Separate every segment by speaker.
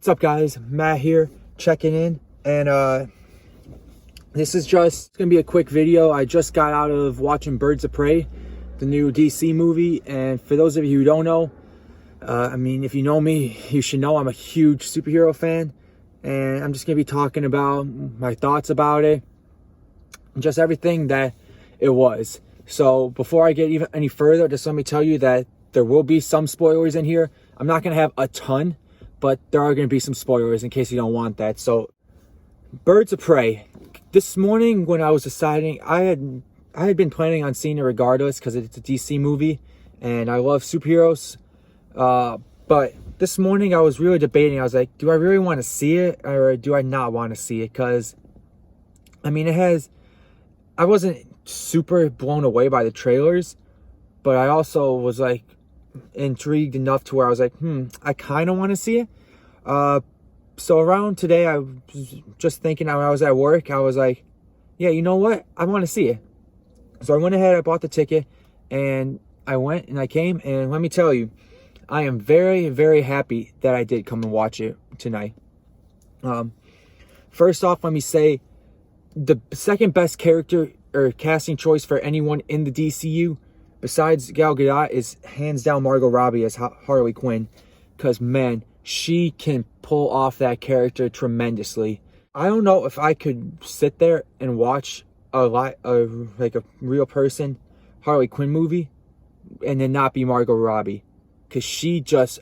Speaker 1: What's up, guys? Matt here, checking in, and this is just gonna be a quick video. I just got out of watching Birds of Prey, the new DC movie, and for those of you who don't know, I mean, if you know me, you should know I'm a huge superhero fan, and I'm just gonna be talking about my thoughts about it, and just everything that it was. So before I get even any further, just let me tell you that there will be some spoilers in here. I'm not gonna have a ton, but there are going to be some spoilers in case you don't want that. So, Birds of Prey. This morning when I was deciding, I had been planning on seeing it regardless because it's a DC movie, and I love superheroes. But this morning I was really debating. I was like, do I really want to see it or do I not want to see it? Because, I mean, I wasn't super blown away by the trailers, but I also was like, intrigued enough to where I was like, I kind of want to see it. So around today, I was just thinking when I was at work, I was like, yeah, you know what? I want to see it. So I went ahead, I bought the ticket, and I went and I came, and let me tell you, I am very, very happy that I did come and watch it tonight. First off, let me say, the second best character or casting choice for anyone in the DCU besides Gal Gadot is hands down Margot Robbie as Harley Quinn, because man, she can pull off that character tremendously. I don't know if I could sit there and watch like a real person Harley Quinn movie and then not be Margot Robbie, because she just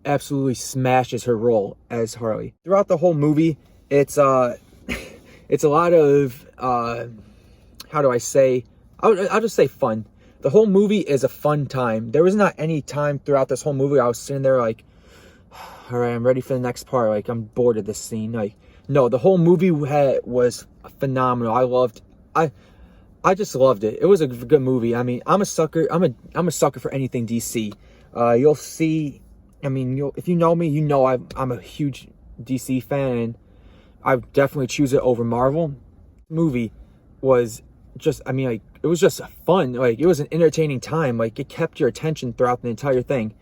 Speaker 1: absolutely smashes her role as Harley. Throughout the whole movie, it's it's a lot of how do I say? I'll just say fun. The whole movie is a fun time. There was not any time throughout this whole movie I was sitting there like, all right, I'm ready for the next part. Like, I'm bored of this scene. Like, no, the whole movie was phenomenal. I just loved it. It was a good movie. I mean, I'm a sucker. I'm a sucker for anything DC. You'll see. I mean, if you know me, you know I'm a huge DC fan, and I definitely choose it over Marvel. The movie was just, I mean, like, it was just fun. Like, it was an entertaining time. Like, it kept your attention throughout the entire thing.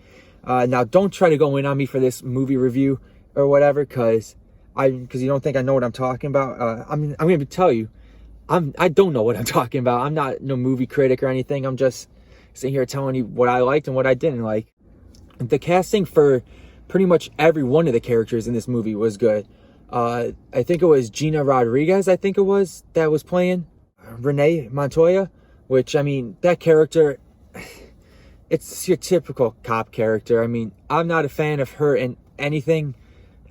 Speaker 1: Now, don't try to go in on me for this movie review or whatever, because you don't think I know what I'm talking about. I'm going to tell you, I don't know what I'm talking about. I'm not no movie critic or anything. I'm just sitting here telling you what I liked and what I didn't like. The casting for pretty much every one of the characters in this movie was good. I think it was Gina Rodriguez, that was playing Renee Montoya, which, I mean, that character, it's your typical cop character. I mean, I'm not a fan of her in anything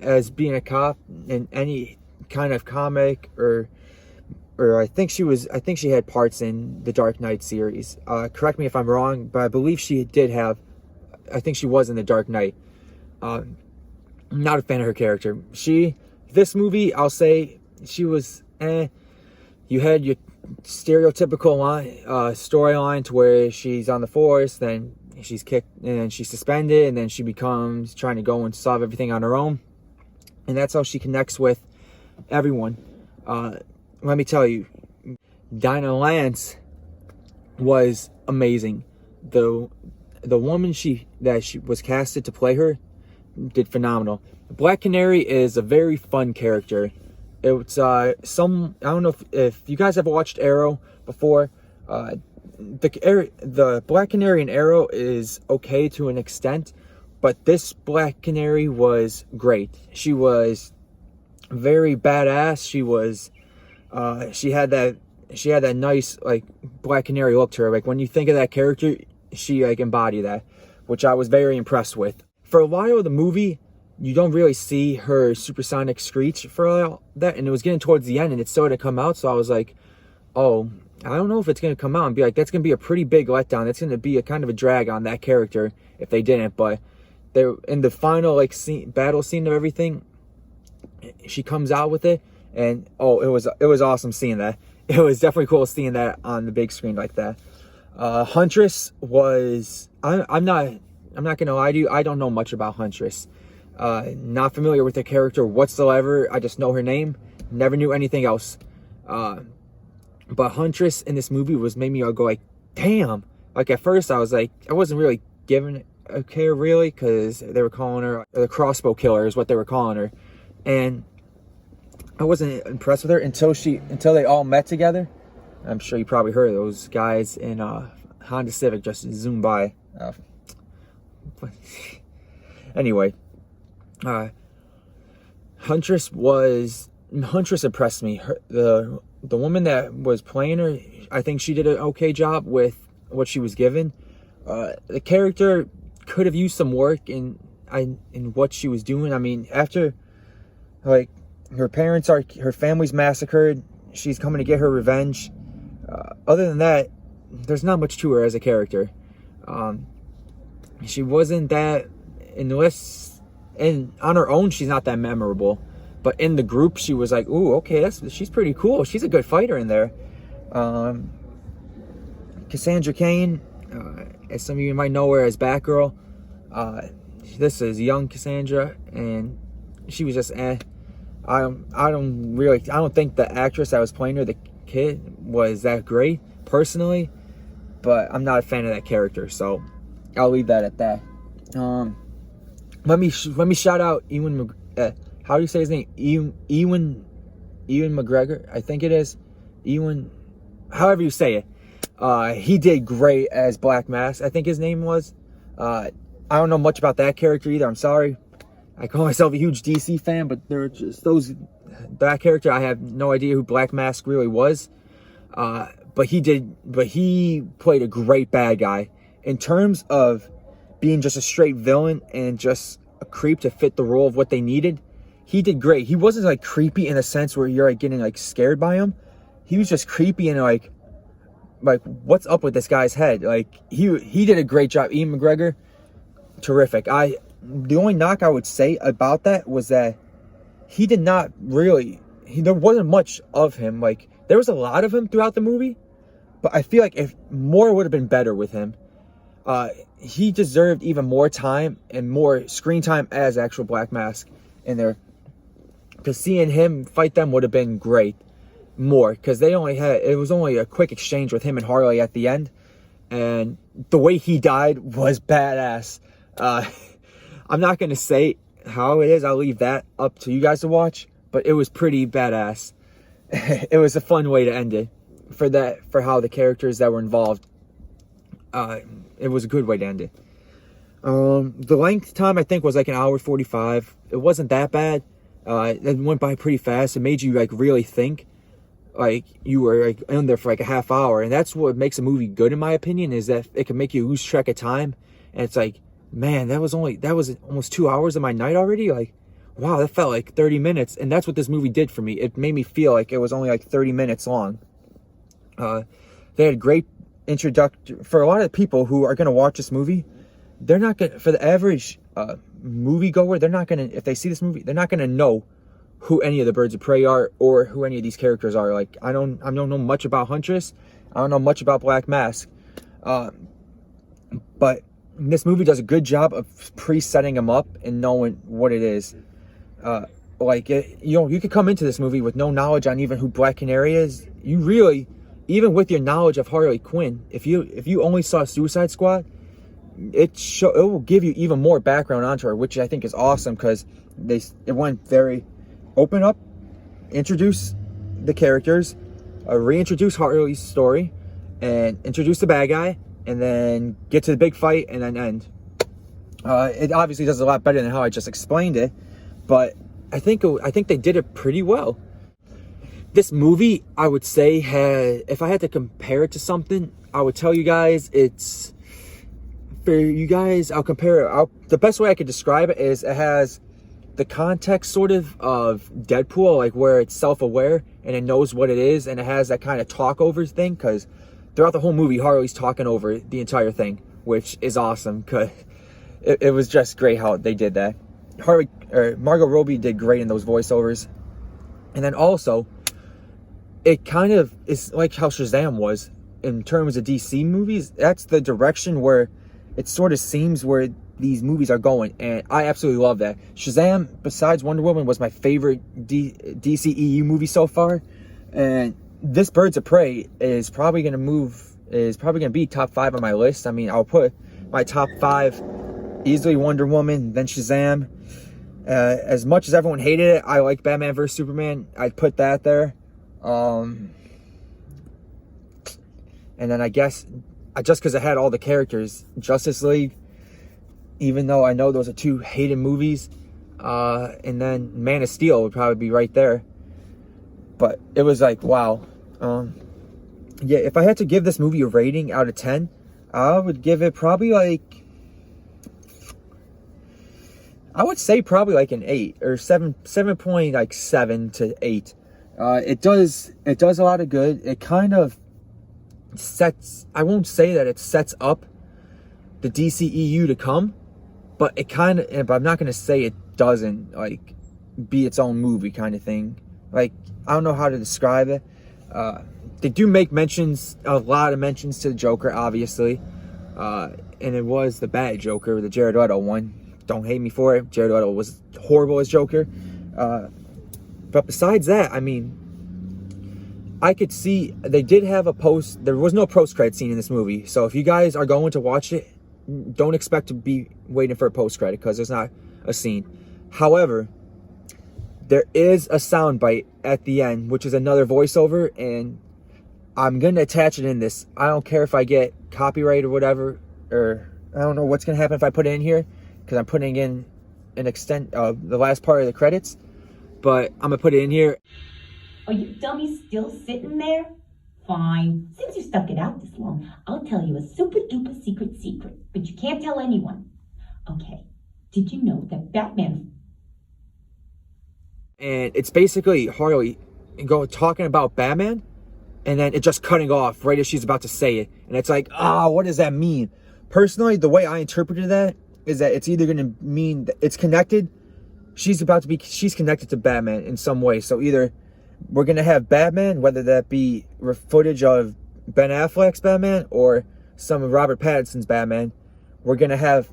Speaker 1: as being a cop in any kind of comic or I think she had parts in the Dark Knight series. Correct me if I'm wrong, but I believe I think she was in the Dark Knight. I'm not a fan of her character. This movie, I'll say, she was You had your stereotypical storyline to where she's on the force, then she's kicked, and then she's suspended, and then she becomes trying to go and solve everything on her own, and that's how she connects with everyone. Let me tell you, Dinah Lance was amazing. The woman that she was casted to play her did phenomenal. Black Canary is a very fun character. It's I don't know if you guys have watched Arrow before. The Black Canary in Arrow is okay to an extent, but this Black Canary was great. She was very badass. She had that nice, like, Black Canary look to her. Like, when you think of that character, she, like, embodied that, which I was very impressed with. For a while of the movie, you don't really see her supersonic screech for all that, and it was getting towards the end, and it started to come out, so I was like, oh, I don't know if it's going to come out, and be like, that's going to be a pretty big letdown. That's going to be a kind of a drag on that character if they didn't. But they're in the final, like, battle scene of everything, she comes out with it, and oh, it was awesome seeing that. It was definitely cool seeing that on the big screen like that. Huntress was, I'm not gonna lie to you, I don't know much about Huntress. Not familiar with her character whatsoever. I just know her name. Never knew anything else. But Huntress in this movie made me go like, damn. Like, at first I was like, I wasn't really giving care really, because they were calling her the crossbow killer is what they were calling her. And I wasn't impressed with her until they all met together. I'm sure you probably heard of those guys in Honda Civic just zoomed by. Anyway, Huntress impressed me. The woman that was playing her, I think she did an okay job with what she was given. The character could have used some work in what she was doing. I mean, after like her family's massacred, she's coming to get her revenge. Other than that, there's not much to her as a character. She wasn't that, on her own, she's not that memorable. But in the group, she was like, ooh, okay, she's pretty cool. She's a good fighter in there. Cassandra Cain, as some of you might know her as Batgirl. This is young Cassandra, and she was just I don't think the actress that was playing her, the kid, was that great personally, but I'm not a fan of that character, so I'll leave that at that. Let me shout out Ewan. How do you say his name? Ewan McGregor, I think it is. Ewan, however you say it. He did great as Black Mask, I think his name was. I don't know much about that character either. I'm sorry. I call myself a huge DC fan, but they're just that character. I have no idea who Black Mask really was. But he played a great bad guy. In terms of being just a straight villain and just a creep to fit the role of what they needed, he did great. He wasn't like creepy in a sense where you're like getting like scared by him. He was just creepy and like what's up with this guy's head? Like he did a great job. Ian McGregor, terrific. The only knock I would say about that was that he did not really. There wasn't much of him. Like there was a lot of him throughout the movie, but I feel like if more would have been better with him. He deserved even more time and more screen time as actual Black Mask in there. Because seeing him fight them would have been great. More, because it was only a quick exchange with him and Harley at the end, and the way he died was badass. I'm not gonna say how it is. I'll leave that up to you guys to watch, but it was pretty badass. It was a fun way to end it for how the characters that were involved. It was a good way to end it. The length time I think was like an hour 45. It wasn't that bad. It went by pretty fast. It made you like really think. Like you were like in there for like a half hour, and that's what makes a movie good in my opinion, is that it can make you lose track of time. And it's like, man, that was almost 2 hours of my night already. Like, wow, that felt like 30 minutes, and that's what this movie did for me. It made me feel like it was only like 30 minutes long. They had great introduction for a lot of people who are going to watch this movie. They're not going, for the average moviegoer, they're not going to, if they see this movie, they're not going to know who any of the Birds of Prey are or who any of these characters are. Like, I don't know much about Huntress. I don't know much about Black Mask. But this movie does a good job of pre-setting them up and knowing what it is. You could come into this movie with no knowledge on even who Black Canary is. You really, even with your knowledge of Harley Quinn, if you only saw Suicide Squad, it will give you even more background onto her, which I think is awesome, because it went very open up, introduce the characters, reintroduce Harley's story, and introduce the bad guy, and then get to the big fight, and then end. It obviously does a lot better than how I just explained it, but I think they did it pretty well. This movie, I would say, if I had to compare it to something, I would tell you guys I'll compare it. The best way I could describe it is it has the context sort of Deadpool, like where it's self-aware and it knows what it is, and it has that kind of talk over thing, because throughout the whole movie, Harley's talking over the entire thing, which is awesome, because it was just great how they did that. Margot Robbie did great in those voiceovers. And then also, it kind of is like how Shazam was in terms of DC movies. That's the direction where it sort of seems where these movies are going, and I absolutely love that. Shazam, besides Wonder Woman, was my favorite DCEU movie so far, and this Birds of Prey is probably going to be top 5 on my list. I mean, I'll put my top 5 easily Wonder Woman, then Shazam. As much as everyone hated it, I like Batman vs Superman. I'd put that there. And then I guess, just because I had all the characters, Justice League, even though I know those are two hated movies. And then Man of Steel would probably be right there. But it was like, wow. Yeah, if I had to give this movie a rating out of 10, I would give it probably like, I would say probably like an 8 or 7.7 to 8. It does a lot of good. It kind of sets, I won't say that it sets up the DCEU to come, but it kind of, but I'm not going to say it doesn't like be its own movie kind of thing. Like, I don't know how to describe it. They do make mentions, a lot of mentions to the Joker, obviously. And it was the bad Joker, the Jared Leto one. Don't hate me for it. Jared Leto was horrible as Joker. But besides that, I mean, I could see they did have a post. There was no post-credit scene in this movie. So if you guys are going to watch it, don't expect to be waiting for a post-credit because there's not a scene. However, there is a soundbite at the end, which is another voiceover, and I'm going to attach it in this. I don't care if I get copyright or whatever, or I don't know what's going to happen if I put it in here, because I'm putting in an the last part of the credits, but I'm going to put it in here.
Speaker 2: Are you dummies still sitting there? Fine. Since you stuck it out this long, I'll tell you a super duper secret, but you can't tell anyone. Okay. Did you know that Batman...
Speaker 1: And it's basically Harley talking about Batman, and then it just cutting off right as she's about to say it. And it's like, what does that mean? Personally, the way I interpreted that is that it's either going to mean that it's connected. She's connected to Batman in some way. So either we're going to have Batman, whether that be footage of Ben Affleck's Batman or some of Robert Pattinson's Batman. We're going to have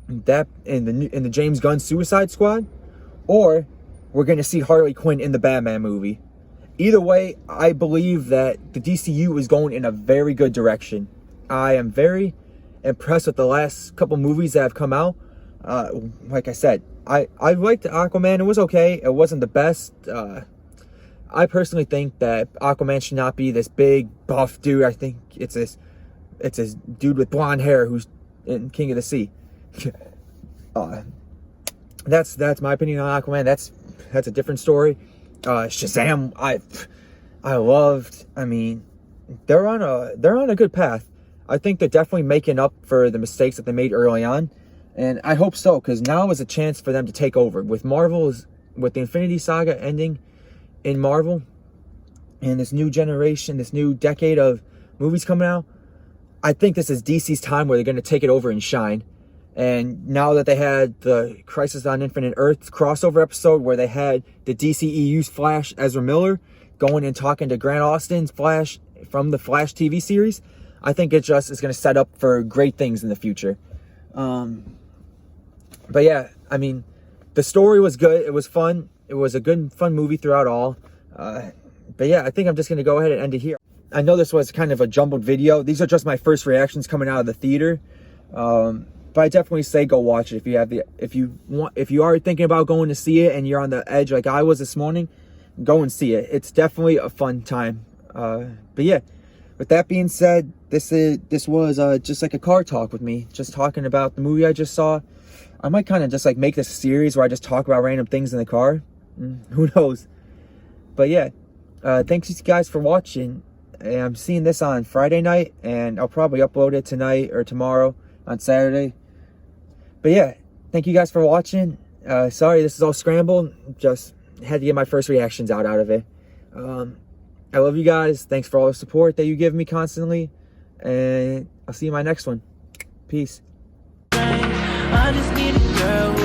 Speaker 1: that in the James Gunn Suicide Squad, or we're going to see Harley Quinn in the Batman movie. Either way, I believe that the DCU is going in a very good direction. I am very impressed with the last couple movies that have come out. Like I said, I liked Aquaman. It was okay. It wasn't the best. I personally think that Aquaman should not be this big buff dude. I think it's this dude with blonde hair who's in King of the Sea. That's my opinion on Aquaman. That's a different story. Shazam, I loved. I mean, they're on a good path. I think they're definitely making up for the mistakes that they made early on, and I hope so, because now is a chance for them to take over. With with the Infinity Saga ending in Marvel, and this new generation, this new decade of movies coming out, I think this is DC's time where they're going to take it over and shine. And now that they had the Crisis on Infinite Earths crossover episode where they had the DCEU's Flash, Ezra Miller, going and talking to Grant Austin's Flash from the Flash TV series, I think it just is going to set up for great things in the future. But yeah, I mean, the story was good. It was fun. It was a good, fun movie throughout all. But yeah, I think I'm just going to go ahead and end it here. I know this was kind of a jumbled video. These are just my first reactions coming out of the theater. But I definitely say go watch it if you are thinking about going to see it and you're on the edge like I was this morning, go and see it. It's definitely a fun time. But yeah, with that being said, this was just like a car talk with me, just talking about the movie I just saw. I might kind of just like make this a series where I just talk about random things in the car. Who knows? But yeah, thanks you guys for watching. I'm seeing this on Friday night, and I'll probably upload it tonight or tomorrow on Saturday. But yeah, thank you guys for watching. Sorry this is all scrambled. Just had to get my first reactions out of it. I love you guys. Thanks for all the support that you give me constantly. And I'll see you in my next one. Peace. I just need a girl